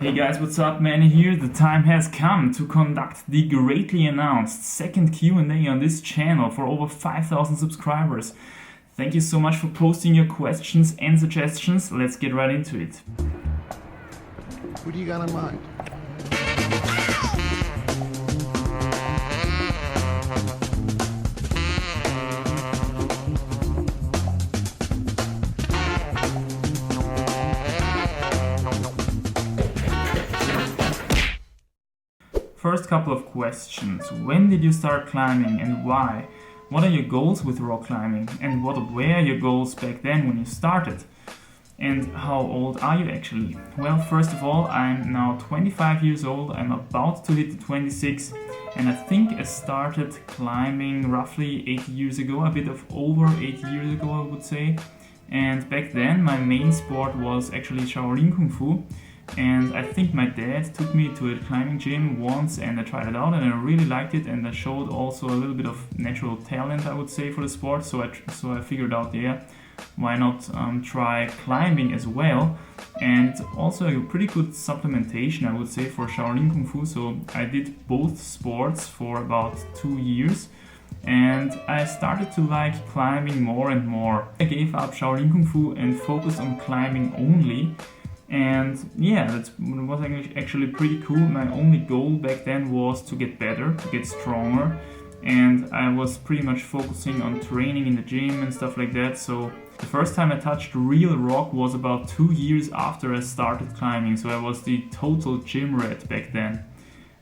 Hey guys, what's up? Manny here. The time has come to conduct the greatly announced second Q&A on this channel for over 5,000 subscribers. Thank you so much for posting your questions and suggestions. Let's get right into it. What do you got in mind? First couple of questions. When did you start climbing and why? What are your goals with rock climbing? And what were your goals back then when you started? And how old are you actually? Well, first of all, I'm now 25 years old. I'm about to hit the 26, and I think I started climbing roughly 8 years ago, a bit of over 8 years ago, I would say. And back then, my main sport was actually Shaolin Kung Fu. And I think my dad took me to a climbing gym once and I tried it out and I really liked it, and I showed also a little bit of natural talent, I would say, for the sport. So I figured out, yeah, why not try climbing as well. And it's also a pretty good supplementation, I would say, for Shaolin Kung Fu. So I did both sports for about 2 years. And I started to like climbing more and more. I gave up Shaolin Kung Fu and focused on climbing only. And yeah, that was actually pretty cool. My only goal back then was to get better, to get stronger. And I was pretty much focusing on training in the gym and stuff like that. So the first time I touched real rock was about 2 years after I started climbing. So I was the total gym rat back then.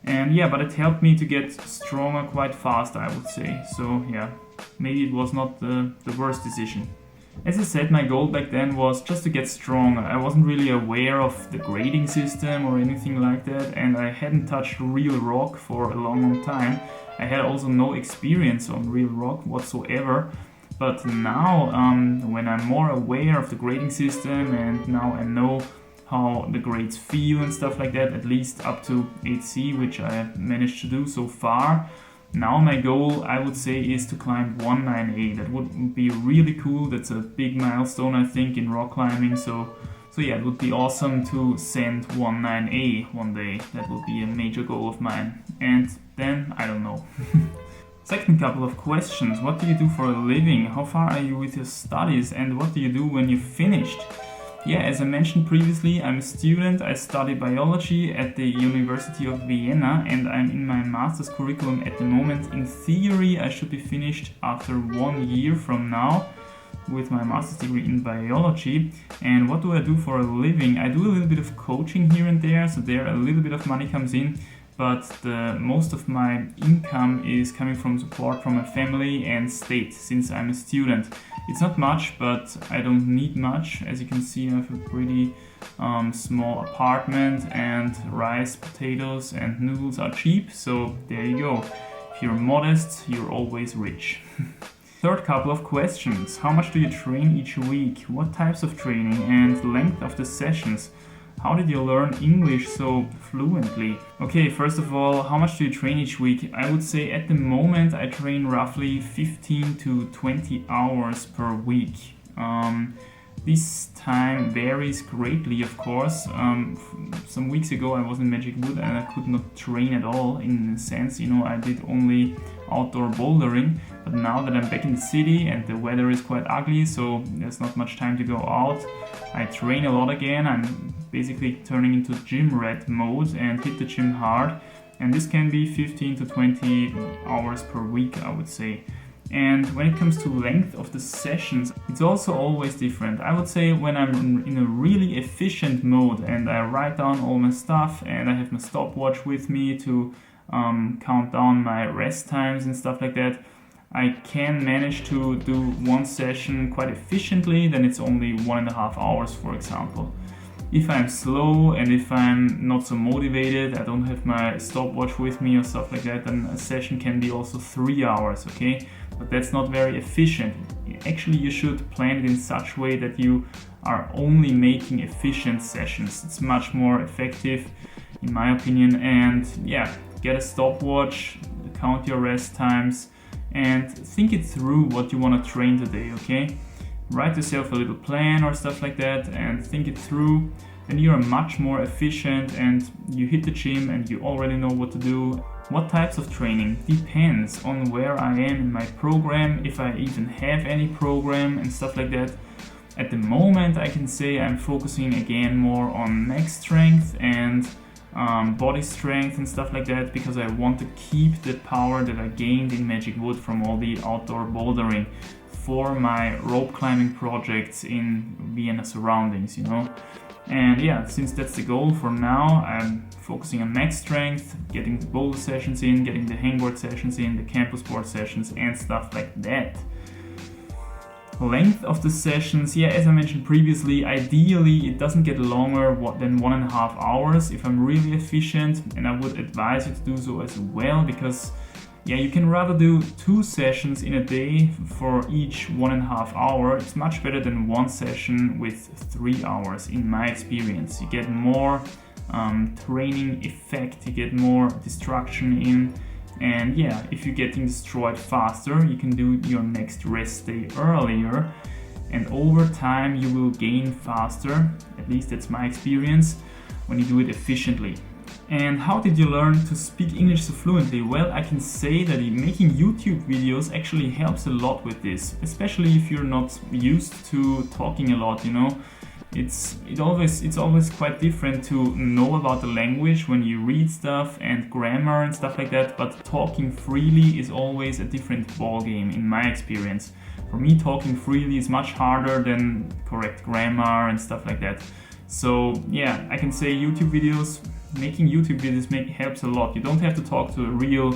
And yeah, but it helped me to get stronger quite fast, I would say. So yeah, maybe it was not the worst decision. As I said, my goal back then was just to get stronger. I wasn't really aware of the grading system or anything like that, and I hadn't touched real rock for a long time. I had also no experience on real rock whatsoever. But now, when I'm more aware of the grading system and now I know how the grades feel and stuff like that, at least up to 8C, which I managed to do so far. Now my goal, I would say, is to climb 19A. That would be really cool. That's a big milestone, I think, in rock climbing. So yeah, it would be awesome to send 19A one day. That would be a major goal of mine. And then, I don't know. Second couple of questions. What do you do for a living? How far are you with your studies? And what do you do when you're finished? Yeah, as I mentioned previously, I'm a student. I study biology at the University of Vienna and I'm in my master's curriculum at the moment. In theory, I should be finished after 1 year from now with my master's degree in biology. And what do I do for a living? I do a little bit of coaching here and there, so there a little bit of money comes in. But most of my income is coming from support from my family and state, since I'm a student. It's not much, but I don't need much. As you can see, I have a pretty small apartment, and rice, potatoes and noodles are cheap, so there you go. If you're modest, you're always rich. Third couple of questions. How much do you train each week? What types of training and length of the sessions? How did you learn English so fluently? Okay, first of all, how much do you train each week? I would say at the moment I train roughly 15 to 20 hours per week. This time varies greatly, of course. Some weeks ago I was in Magic Wood and I could not train at all, in a sense, I did only outdoor bouldering. But now that I'm back in the city and the weather is quite ugly, so there's not much time to go out, I train a lot again. I'm basically turning into gym rat mode and hit the gym hard. And this can be 15 to 20 hours per week, I would say. And when it comes to length of the sessions, it's also always different. I would say when I'm in a really efficient mode and I write down all my stuff and I have my stopwatch with me to count down my rest times and stuff like that, I can manage to do one session quite efficiently. Then it's only 1.5 hours, for example. If I'm slow and if I'm not so motivated, I don't have my stopwatch with me or stuff like that, then a session can be also 3 hours, okay? But that's not very efficient. Actually, you should plan it in such a way that you are only making efficient sessions. It's much more effective, in my opinion. And yeah, get a stopwatch, count your rest times, and think it through what you want to train today, okay? Write yourself a little plan or stuff like that and think it through. then you're much more efficient and you hit the gym and you already know what to do. What types of training? Depends on where I am in my program, if I even have any program and stuff like that. At the moment, I can say I'm focusing again more on neck strength and body strength and stuff like that, because I want to keep the power that I gained in Magic Wood from all the outdoor bouldering for my rope climbing projects in Vienna surroundings, you know. And yeah, since that's the goal for now, I'm focusing on neck strength, getting the boulder sessions in, getting the hangboard sessions in, the campus board sessions and stuff like that. Length of the sessions, yeah, as I mentioned previously, ideally it doesn't get longer than 1.5 hours if I'm really efficient, and I would advise you to do so as well, because yeah, you can rather do 2 sessions in a day for each 1.5 hour. It's much better than 1 session with 3 hours in my experience. You get more training effect, you get more destruction in. And yeah, if you're getting destroyed faster, you can do your next rest day earlier, and over time you will gain faster, at least that's my experience, when you do it efficiently. And how did you learn to speak English so fluently? Well, I can say that making YouTube videos actually helps a lot with this, especially if you're not used to talking a lot, you know. It's always quite different to know about the language when you read stuff and grammar and stuff like that, but talking freely is always a different ballgame in my experience. For me, talking freely is much harder than correct grammar and stuff like that. So yeah, I can say making YouTube videos helps a lot. You don't have to talk to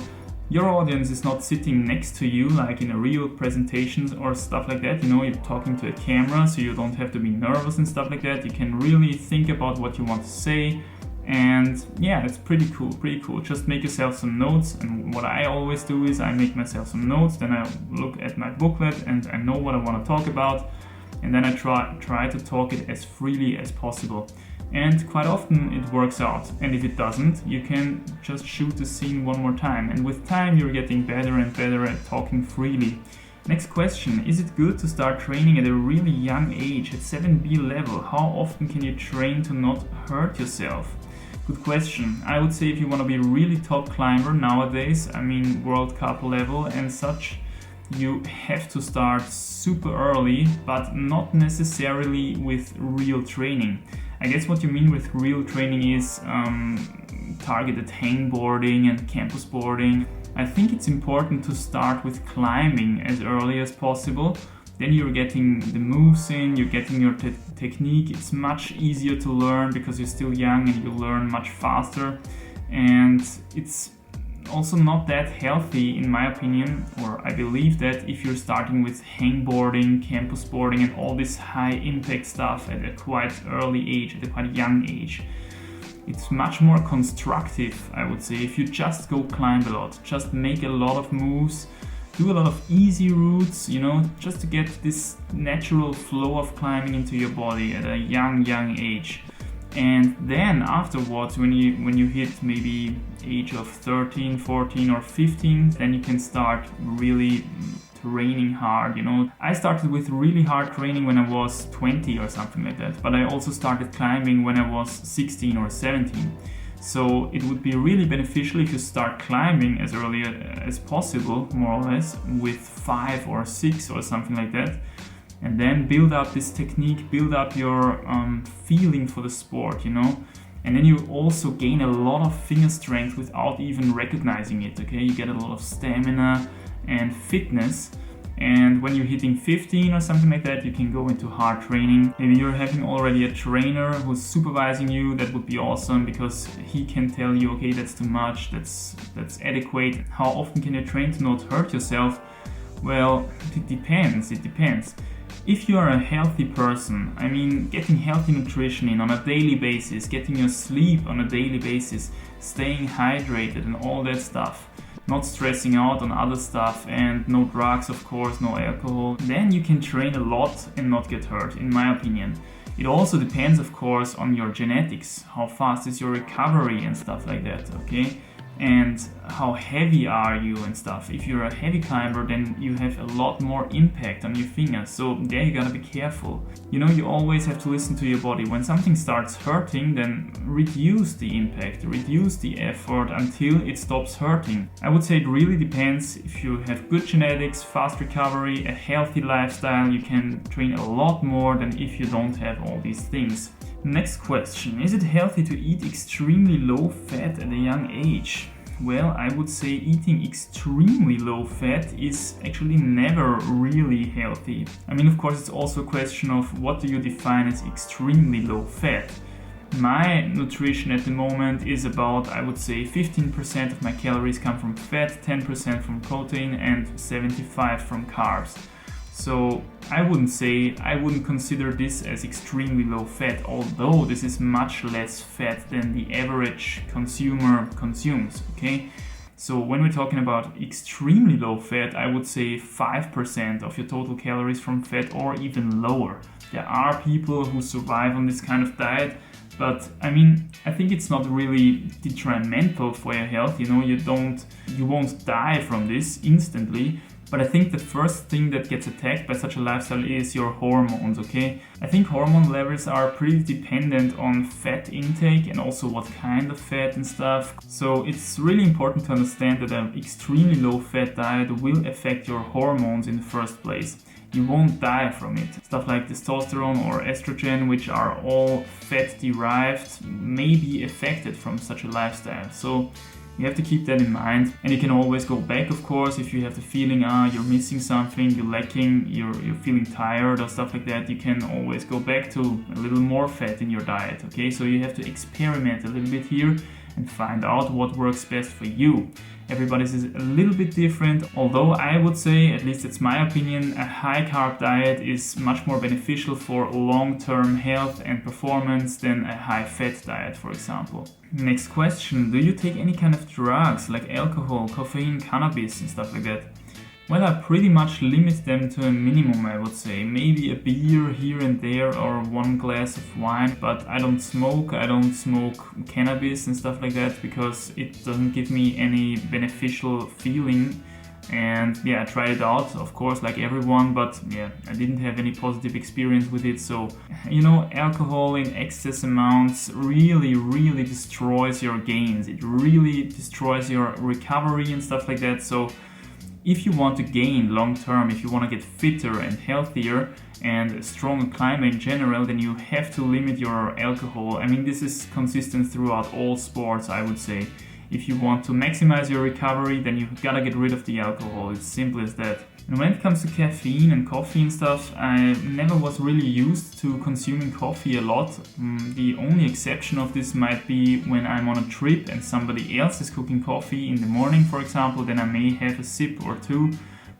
your audience is not sitting next to you like in a real presentation or stuff like that. You know, you're talking to a camera, so you don't have to be nervous and stuff like that. You can really think about what you want to say. And yeah, it's pretty cool. Just make yourself some notes. And what I always do is I make myself some notes, then I look at my booklet and I know what I want to talk about. And then I try to talk it as freely as possible. And quite often it works out. And if it doesn't, you can just shoot the scene one more time. And with time, you're getting better and better at talking freely. Next question, is it good to start training at a really young age, at 7B level? How often can you train to not hurt yourself? Good question. I would say if you want to be a really top climber nowadays, I mean World Cup level and such, you have to start super early, but not necessarily with real training. I guess what you mean with real training is targeted hangboarding and campus boarding. I think it's important to start with climbing as early as possible. Then you're getting the moves in, you're getting your technique. It's much easier to learn because you're still young and you learn much faster. And it's also not that healthy in my opinion, or I believe that if you're starting with hangboarding, campus boarding and all this high impact stuff at a quite early age, at a quite young age, it's much more constructive, I would say, if you just go climb a lot, just make a lot of moves, do a lot of easy routes, you know, just to get this natural flow of climbing into your body at a young age. And then afterwards, when you hit maybe age of 13, 14 or 15, then you can start really training hard, you know. I started with really hard training when I was 20 or something like that, but I also started climbing when I was 16 or 17. So it would be really beneficial if you start climbing as early as possible, more or less, with 5 or 6 or something like that. And then build up this technique, build up your feeling for the sport, you know. And then you also gain a lot of finger strength without even recognizing it, okay? You get a lot of stamina and fitness. And when you're hitting 15 or something like that, you can go into hard training. Maybe you're having already a trainer who's supervising you. That would be awesome because he can tell you, okay, that's too much, that's adequate. How often can you train to not hurt yourself? Well, it depends. If you are a healthy person, I mean, getting healthy nutrition in on a daily basis, getting your sleep on a daily basis, staying hydrated and all that stuff, not stressing out on other stuff, and no drugs, of course, no alcohol, then you can train a lot and not get hurt, in my opinion. It also depends, of course, on your genetics. How fast is your recovery and stuff like that, okay? and how heavy are you and stuff. If you're a heavy climber, then you have a lot more impact on your fingers, so there you gotta be careful. You always have to listen to your body. When something starts hurting, then reduce the impact, reduce the effort until it stops hurting. I would say it really depends. If you have good genetics, fast recovery, a healthy lifestyle, you can train a lot more than if you don't have all these things. Next question, is it healthy to eat extremely low fat at a young age? Well, I would say eating extremely low fat is actually never really healthy. I mean, of course, it's also a question of what do you define as extremely low fat. My nutrition at the moment is about, I would say, 15% of my calories come from fat, 10% from protein, and 75% from carbs. So I wouldn't consider this as extremely low fat, although this is much less fat than the average consumer consumes, okay? So when we're talking about extremely low fat, I would say 5% of your total calories from fat or even lower. There are people who survive on this kind of diet, but I mean, I think it's not really detrimental for your health. You won't die from this instantly. But I think the first thing that gets attacked by such a lifestyle is your hormones, okay? I think hormone levels are pretty dependent on fat intake and also what kind of fat and stuff. So it's really important to understand that an extremely low fat diet will affect your hormones in the first place. You won't die from it. Stuff like testosterone or estrogen, which are all fat derived, may be affected from such a lifestyle. So you have to keep that in mind, and you can always go back, of course, if you have the feeling you're missing something, you're lacking, you're feeling tired or stuff like that. You can always go back to a little more fat in your diet, okay? So you have to experiment a little bit here and find out what works best for you. Everybody's is a little bit different, although I would say, at least it's my opinion, a high carb diet is much more beneficial for long-term health and performance than a high fat diet, for example. Next question, do you take any kind of drugs like alcohol, caffeine, cannabis and stuff like that? Well, I pretty much limit them to a minimum, I would say. Maybe a beer here and there or one glass of wine, but I don't smoke cannabis and stuff like that because it doesn't give me any beneficial feeling. And yeah, I tried it out, of course, like everyone, but yeah, I didn't have any positive experience with it. So, alcohol in excess amounts really destroys your gains. It really destroys your recovery and stuff like that. So if you want to gain long term, if you want to get fitter and healthier and a stronger climber in general, then you have to limit your alcohol. I mean, this is consistent throughout all sports, I would say. If you want to maximize your recovery, then you gotta get rid of the alcohol. It's simple as that. And when it comes to caffeine and coffee and stuff, I never was really used to consuming coffee a lot. The only exception of this might be when I'm on a trip and somebody else is cooking coffee in the morning, for example, then I may have a sip or two.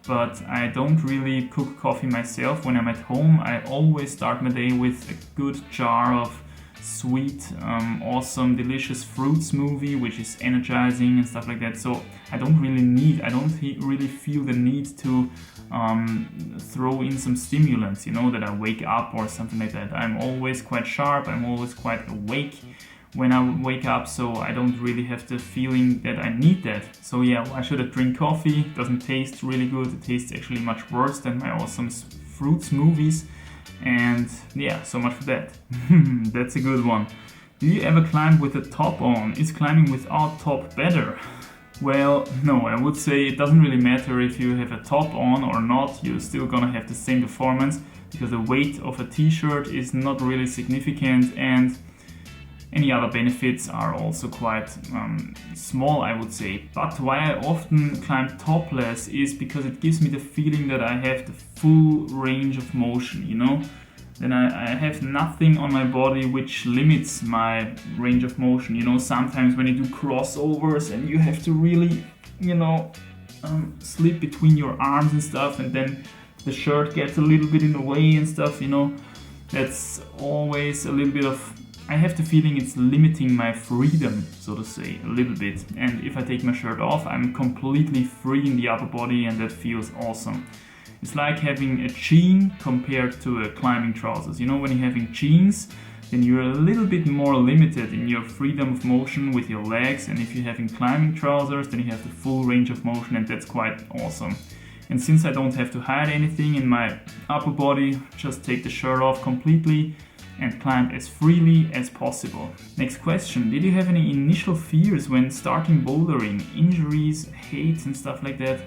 But I don't really cook coffee myself. When I'm at home, I always start my day with a good jar of sweet, awesome, delicious fruit smoothie, which is energizing and stuff like that. So I don't really feel the need to throw in some stimulants, that I wake up or something like that. I'm always quite sharp, I'm always quite awake when I wake up, so I don't really have the feeling that I need that. So yeah, why should I drink coffee? It doesn't taste really good. It tastes actually much worse than my awesome fruit smoothies. And yeah, so much for that. That's a good one. Do you ever climb with a top on? Is climbing without top better? Well, no, I would say it doesn't really matter if you have a top on or not. You're still gonna have the same performance because the weight of a t-shirt is not really significant, and any other benefits are also quite small, I would say. But why I often climb topless is because it gives me the feeling that I have the full range of motion, Then I have nothing on my body which limits my range of motion. Sometimes when you do crossovers and you have to really, slip between your arms and stuff, and then the shirt gets a little bit in the way and stuff, that's always a little bit of, I have the feeling it's limiting my freedom, so to say, a little bit. And if I take my shirt off, I'm completely free in the upper body, and that feels awesome. It's like having a jean compared to a climbing trousers. When you're having jeans, then you're a little bit more limited in your freedom of motion with your legs, and if you're having climbing trousers, then you have the full range of motion, and that's quite awesome. And since I don't have to hide anything in my upper body, just take the shirt off completely and climb as freely as possible. Next question, did you have any initial fears when starting bouldering? Injuries, hate and stuff like that?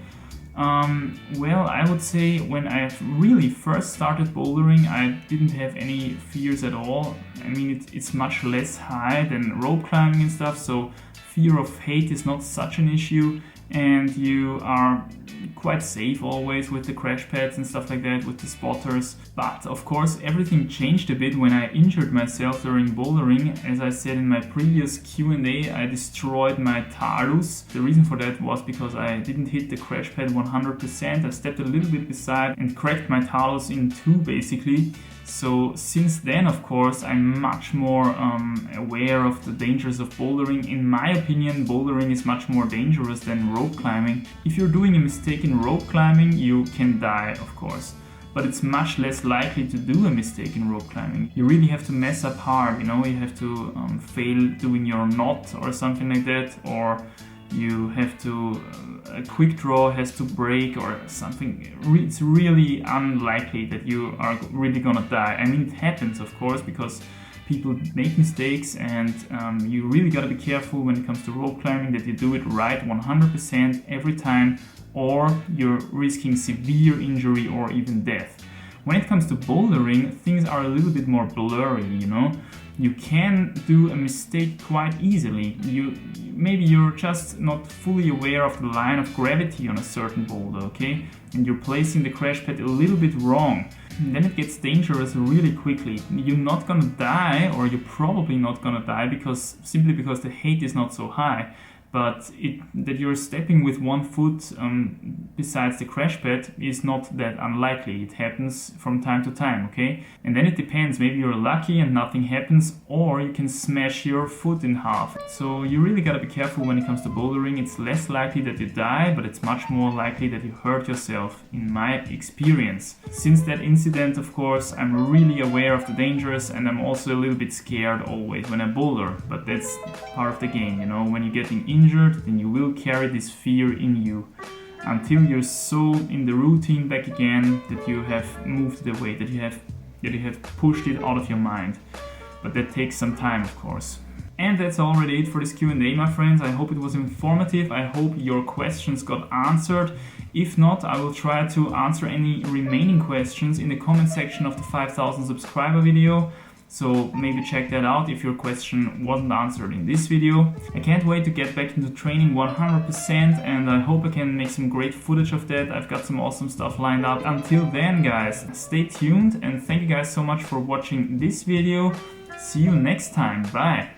Well, I would say when I really first started bouldering, I didn't have any fears at all. I mean, it's much less high than rope climbing and stuff, so fear of hate is not such an issue, and you are quite safe always with the crash pads and stuff like that, with the spotters. But of course everything changed a bit when I injured myself during bouldering. As I said in my previous Q&A, I destroyed my talus. The reason for that was because I didn't hit the crash pad 100%. I stepped a little bit beside and cracked my talus in two basically. So since then, of course, I'm much more aware of the dangers of bouldering. In my opinion, bouldering is much more dangerous than rope climbing. If you're doing a mistake in rope climbing, you can die, of course. But it's much less likely to do a mistake in rope climbing. You really have to mess up hard, you know, you have to fail doing your knot or something like that, or you have to, a quick draw has to break or something. It's really unlikely that you are really gonna die. I mean, it happens, of course, because people make mistakes, and you really gotta be careful when it comes to rope climbing that you do it right 100% every time, or you're risking severe injury or even death. When it comes to bouldering, things are a little bit more blurry, you know. You can do a mistake quite easily. Maybe you're just not fully aware of the line of gravity on a certain boulder, okay? And you're placing the crash pad a little bit wrong. And then it gets dangerous really quickly. You're not gonna die, or you're probably not gonna die simply because the height is not so high. But that you're stepping with one foot besides the crash pad is not that unlikely. It happens from time to time, okay? And then it depends, maybe you're lucky and nothing happens, or you can smash your foot in half. So you really gotta be careful when it comes to bouldering. It's less likely that you die, but it's much more likely that you hurt yourself, in my experience. Since that incident, of course, I'm really aware of the dangers, and I'm also a little bit scared always when I boulder. But that's part of the game, you know? When you're getting injured, then you will carry this fear in you until you're so in the routine back again that you have moved it away, that you have pushed it out of your mind. But that takes some time, of course. And that's already it for this Q&A, my friends. I hope it was informative. I hope your questions got answered. If not, I will try to answer any remaining questions in the comment section of the 5,000 subscriber video. So maybe check that out if your question wasn't answered in this video. I can't wait to get back into training 100%, and I hope I can make some great footage of that. I've got some awesome stuff lined up. Until then, guys, stay tuned, and thank you guys so much for watching this video. See you next time. Bye.